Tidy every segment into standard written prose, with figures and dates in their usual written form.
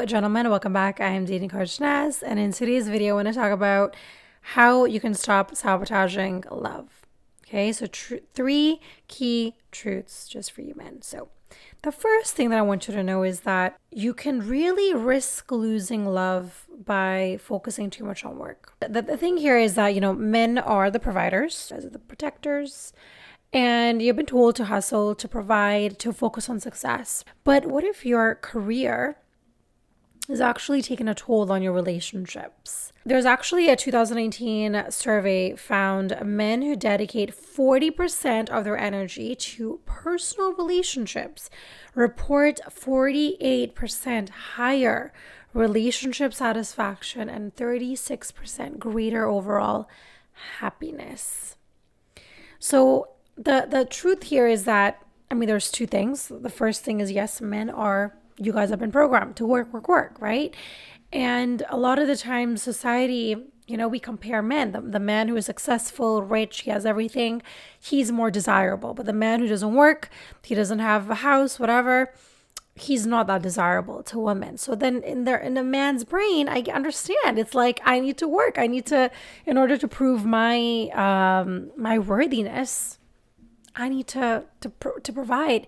Hello, gentlemen. Welcome back. I am dating coach Naz, and in today's video, I want to talk about how you can stop sabotaging love. Okay, so three key truths just for you men. So, the first thing that I want you to know is that you can really risk losing love by focusing too much on work. The thing here is that, men are the providers, as are the protectors, and you've been told to hustle, to provide, to focus on success. But what if your career is actually taking a toll on your relationships? There's actually a 2019 survey found men who dedicate 40% of their energy to personal relationships report 48% higher relationship satisfaction and 36% greater overall happiness. So the truth here is that, there's two things. The first thing is, yes, you guys have been programmed to work, right? And a lot of the time, society, we compare men. The man who is successful, rich, he has everything, he's more desirable. But the man who doesn't work, he doesn't have a house, whatever, he's not that desirable to women. So then in the man's brain, I understand. It's like, I need to work. In order to prove my worthiness, I need to provide.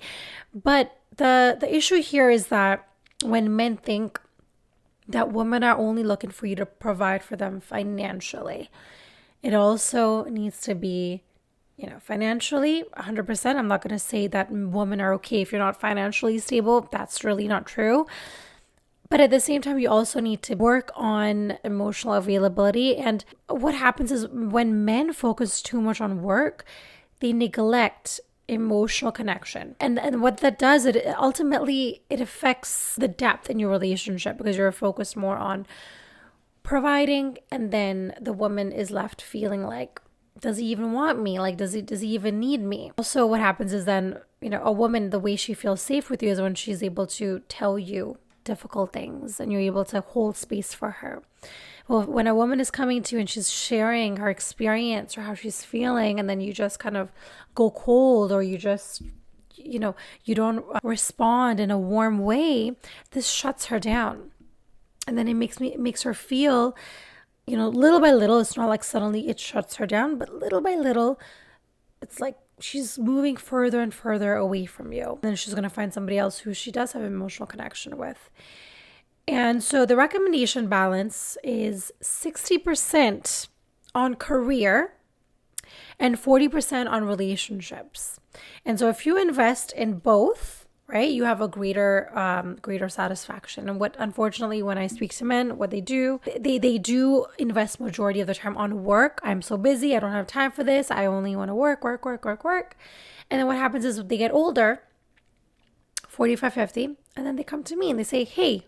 But the issue here is that when men think that women are only looking for you to provide for them financially, it also needs to be, financially 100%. I'm not going to say that women are okay if you're not financially stable. That's really not true. But at the same time, you also need to work on emotional availability. And what happens is when men focus too much on work, they neglect emotional connection. And what that does, it ultimately affects the depth in your relationship because you're focused more on providing, and then the woman is left feeling like, does he even want me? Like, does he even need me? Also, what happens is then, a woman, the way she feels safe with you is when she's able to tell you difficult things and you're able to hold space for her. Well, when a woman is coming to you and she's sharing her experience or how she's feeling, and then you just kind of go cold, or you just, you don't respond in a warm way, this shuts her down. And then it makes her feel, little by little, it's not like suddenly it shuts her down, but little by little, it's like she's moving further and further away from you. Then she's going to find somebody else who she does have an emotional connection with. And so the recommendation balance is 60% on career and 40% on relationships. And so if you invest in both, right, you have a greater satisfaction. And unfortunately, when I speak to men, what they do invest majority of the time on work. I'm so busy, I don't have time for this. I only want to work. And then what happens is they get older, 45, 50, and then they come to me and they say, hey,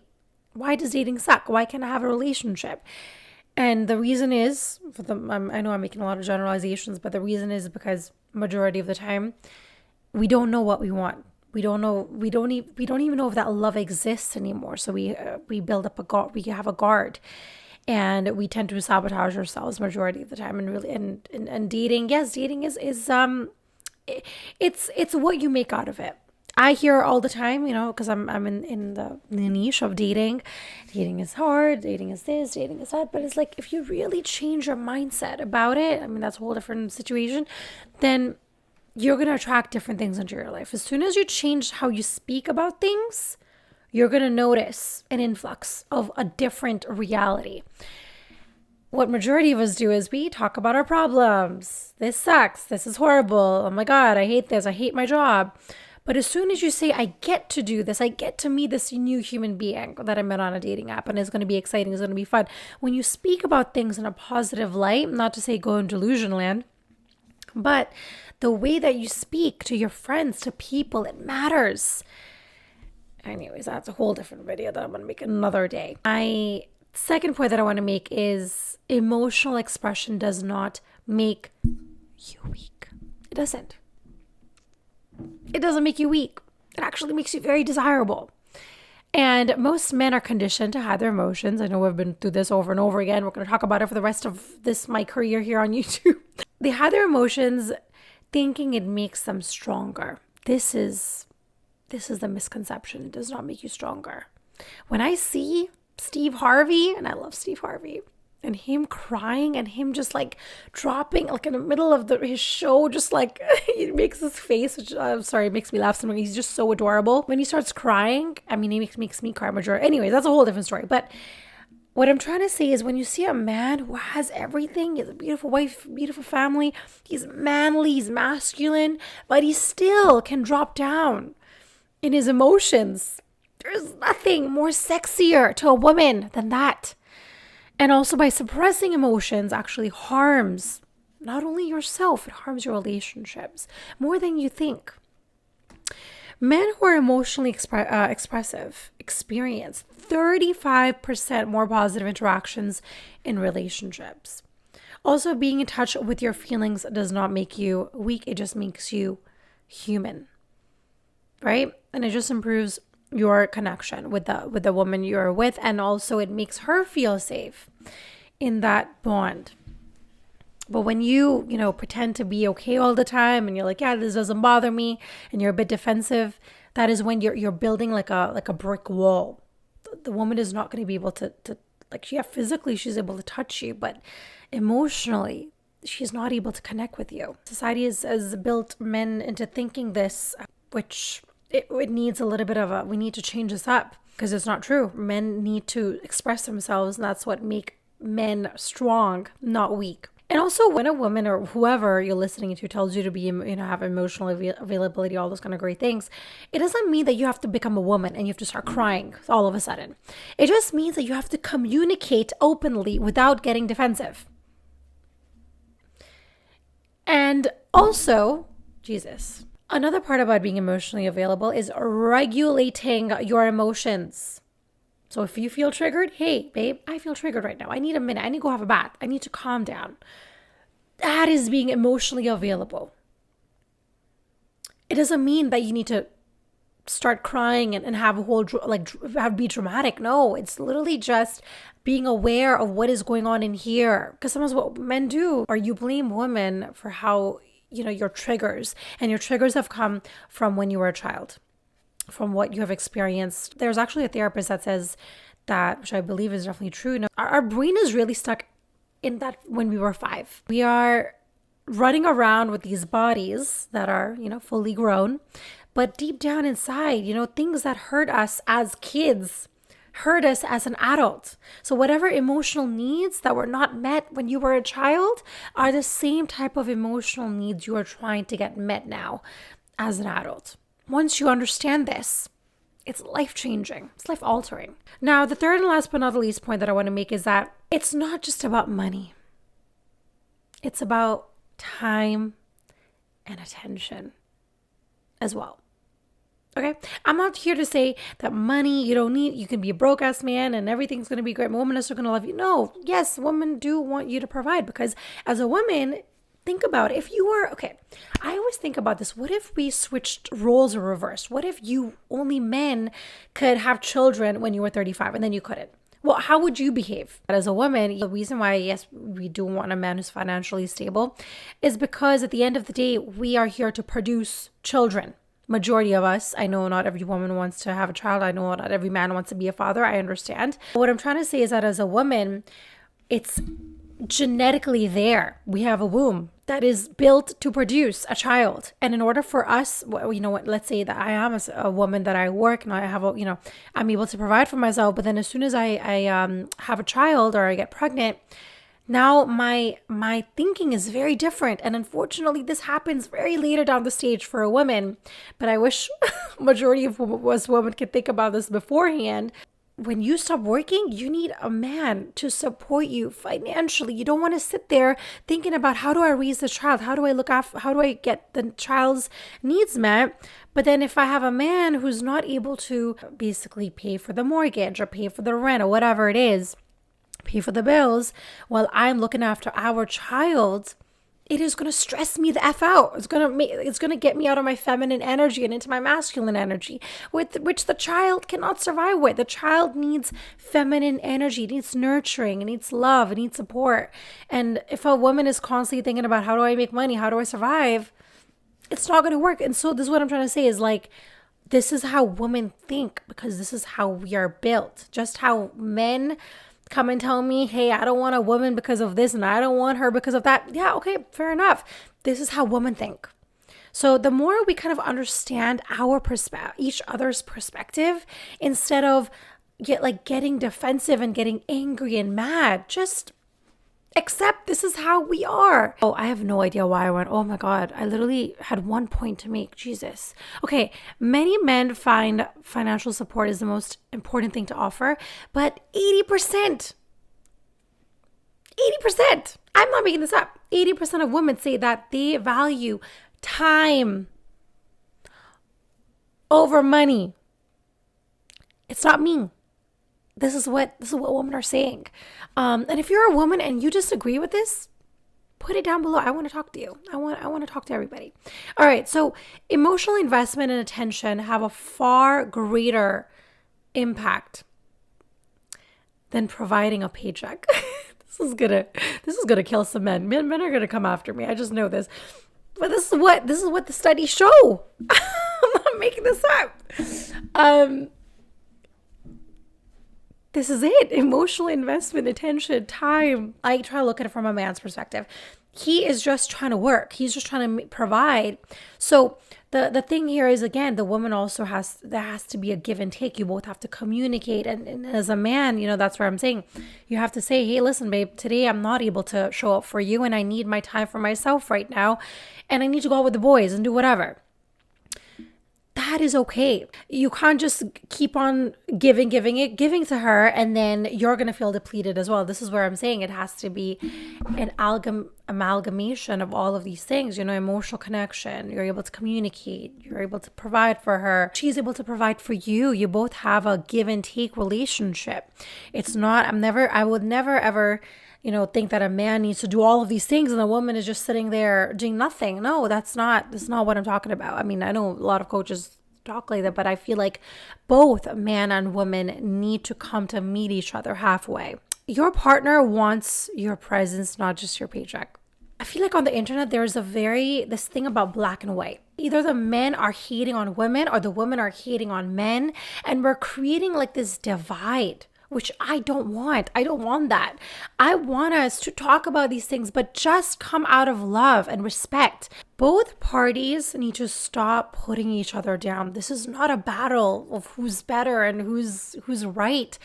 why does dating suck? Why can't I have a relationship? And the reason is, I know I'm making a lot of generalizations, but the reason is because majority of the time, we don't know what we want. We don't even know if that love exists anymore. So we build up we have a guard, and we tend to sabotage ourselves majority of the time. And really, and dating, yes, dating is it's what you make out of it. I hear all the time, because I'm in the niche of dating. Dating is hard, dating is this, dating is that. But it's like, if you really change your mindset about it, that's a whole different situation, then you're going to attract different things into your life. As soon as you change how you speak about things, you're going to notice an influx of a different reality. What majority of us do is we talk about our problems. This sucks. This is horrible. Oh my God, I hate this. I hate my job. But as soon as you say, I get to do this, I get to meet this new human being that I met on a dating app, and it's going to be exciting, it's going to be fun. When you speak about things in a positive light, not to say go in delusion land, but the way that you speak to your friends, to people, it matters. Anyways, that's a whole different video that I'm going to make another day. My second point that I want to make is emotional expression does not make you weak. It doesn't. It doesn't make you weak. It actually makes you very desirable. And most men are conditioned to hide their emotions. I know we've been through this over and over again. We're going to talk about it for the rest of my career here on YouTube. They hide their emotions thinking it makes them stronger. This is the misconception. It does not make you stronger. When I see Steve Harvey, and I love Steve Harvey, and him crying and him just like dropping like in the middle of his show, just like it makes his face, which I'm sorry, it makes me laugh sometimes. He's just so adorable. When he starts crying, I mean, he makes me cry majority. Anyways, that's a whole different story. But what I'm trying to say is when you see a man who has everything, he has a beautiful wife, beautiful family, he's manly, he's masculine, but he still can drop down in his emotions. There's nothing more sexier to a woman than that. And also by suppressing emotions actually harms not only yourself, it harms your relationships more than you think. Men who are emotionally expressive experience 35% more positive interactions in relationships. Also, being in touch with your feelings does not make you weak. It just makes you human, right? And it just improves your connection with the woman you're with, and also it makes her feel safe in that bond. But when you pretend to be okay all the time and you're like, yeah, this doesn't bother me, and you're a bit defensive, that is when you're building like a brick wall. The woman is not going to be able to physically she's able to touch you, but emotionally she's not able to connect with you. Society has built men into thinking this, which it needs a little bit of we need to change this up, because it's not true. Men need to express themselves, and that's what make men strong, not weak. And also when a woman or whoever you're listening to tells you to be, have emotional availability, all those kind of great things, it doesn't mean that you have to become a woman and you have to start crying all of a sudden. It just means that you have to communicate openly without getting defensive. And also, Jesus, another part about being emotionally available is regulating your emotions. So if you feel triggered, hey, babe, I feel triggered right now. I need a minute. I need to go have a bath. I need to calm down. That is being emotionally available. It doesn't mean that you need to start crying and have a whole, be dramatic. No, it's literally just being aware of what is going on in here. Because sometimes what men do, or you blame women for how, your triggers. And your triggers have come from when you were a child, from what you have experienced. There's actually a therapist that says that, which I believe is definitely true. Our brain is really stuck in that when we were 5. We are running around with these bodies that are, fully grown, but deep down inside, things that hurt us as kids hurt us as an adult. So whatever emotional needs that were not met when you were a child are the same type of emotional needs you are trying to get met now as an adult. Once you understand this, it's life-changing. It's life-altering. Now, the third and last but not the least point that I want to make is that it's not just about money. It's about time and attention as well. Okay? I'm not here to say that money, you can be a broke-ass man and everything's going to be great. Women are still going to love you. No. Yes, women do want you to provide, because as a woman, think about it. If you were, okay, I always think about this. What if we switched roles or reversed? What if only men could have children when you were 35 and then you couldn't? Well, how would you behave? As a woman, the reason why, yes, we do want a man who's financially stable is because at the end of the day, we are here to produce children. Majority of us, I know not every woman wants to have a child. I know not every man wants to be a father. I understand. What I'm trying to say is that as a woman, it's genetically there. We have a womb that is built to produce a child. And in order for us, let's say that I am a woman, that I work and I have I'm able to provide for myself. But then as soon as I have a child or I get pregnant, now my thinking is very different. And unfortunately, this happens very later down the stage for a woman. But I wish majority of us women could think about this beforehand. When you stop working, you need a man to support you financially. You don't want to sit there thinking about, how do I raise the child? How do I look after, how do I get the child's needs met? But then if I have a man who's not able to basically pay for the mortgage or pay for the rent or whatever it is, pay for the bills, while I'm looking after our child, it is going to stress me the F out. It's going to get me out of my feminine energy and into my masculine energy, which the child cannot survive with. The child needs feminine energy, it needs nurturing, it needs love, it needs support. And if a woman is constantly thinking about, how do I make money? How do I survive? It's not going to work. And so this is what I'm trying to say is, like, this is how women think, because this is how we are built. Just how men come and tell me, hey, I don't want a woman because of this and I don't want her because of that. Yeah, okay, fair enough. This is how women think. So the more we kind of understand our each other's perspective, instead of getting defensive and getting angry and mad, just accept this is how we are. Oh, I have no idea why I went, oh my God, I literally had one point to make. Jesus. Okay, many men find financial support is the most important thing to offer, but 80%, I'm not making this up. 80% of women say that they value time over money. It's not me. This is what women are saying. And if you're a woman and you disagree with this, put it down below. I want to talk to you. I want to talk to everybody. All right. So emotional investment and attention have a far greater impact than providing a paycheck. This is gonna kill some men. Men are gonna come after me. I just know this. But this is what the studies show. I'm not making this up. This is it. Emotional investment, attention, time. I try to look at it from a man's perspective. He is just trying to work. He's just trying to provide. So the thing here is, again, the woman also there has to be a give and take. You both have to communicate. And as a man, that's where I'm saying you have to say, hey, listen, babe, today I'm not able to show up for you and I need my time for myself right now. And I need to go out with the boys and do whatever. That is okay. You can't just keep on giving to her, and then you're going to feel depleted as well. This is where I'm saying it has to be an amalgamation of all of these things, emotional connection. You're able to communicate. You're able to provide for her. She's able to provide for you. You both have a give and take relationship. It's not, I would never ever think that a man needs to do all of these things and the woman is just sitting there doing nothing. No, that's not what I'm talking about. I mean, I know a lot of coaches talk like that, but I feel like both man and woman need to come to meet each other halfway. Your partner wants your presence, not just your paycheck. I feel like on the internet, there's this thing about black and white. Either the men are hating on women or the women are hating on men. And we're creating like this divide, which I don't want. I don't want that. I want us to talk about these things, but just come out of love and respect. Both parties need to stop putting each other down. This is not a battle of who's better and who's right.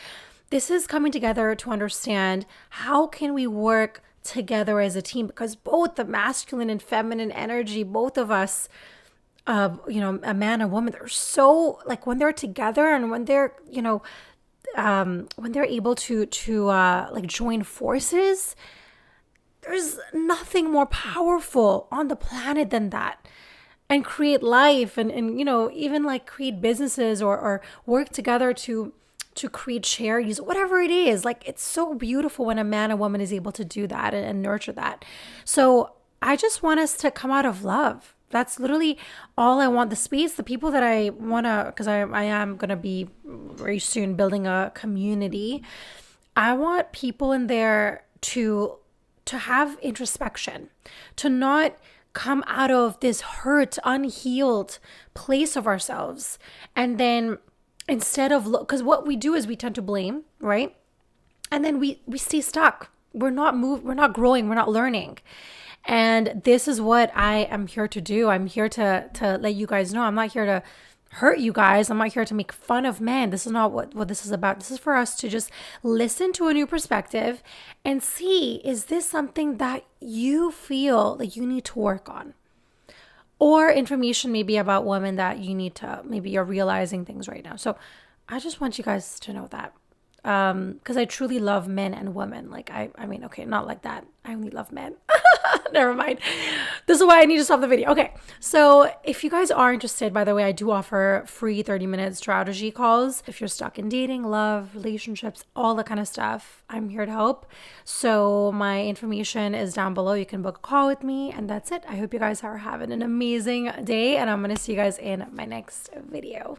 This is coming together to understand how can we work together as a team, because both the masculine and feminine energy, both of us, a man and woman, they're so like when they're together and when they're, when they're able to join forces, there's nothing more powerful on the planet than that, and create life and even like create businesses or work together to create charities, whatever it is. Like, it's so beautiful when a man and woman is able to do that and nurture that. So I just want us to come out of love. That's literally all I want. The space, the people that I want to, because I am going to be very soon building a community. I want people in there to have introspection, to not come out of this hurt, unhealed place of ourselves. And then instead of, because what we do is we tend to blame, right? And then we stay stuck. We're not growing, we're not learning. And this is what I am here to do. I'm here to let you guys know. I'm not here to hurt you guys. I'm not here to make fun of men. This is not what this is about. This is for us to just listen to a new perspective and see, is this something that you feel that you need to work on? Or information maybe about women that you need to, maybe you're realizing things right now. So I just want you guys to know that. Because I truly love men and women. Like, I mean, okay, not like that. I only love men. Never mind. This is why I need to stop the video. Okay. So if you guys are interested, by the way, I do offer free 30-minute strategy calls. If you're stuck in dating, love, relationships, all that kind of stuff, I'm here to help. So my information is down below. You can book a call with me, and that's it. I hope you guys are having an amazing day, and I'm going to see you guys in my next video.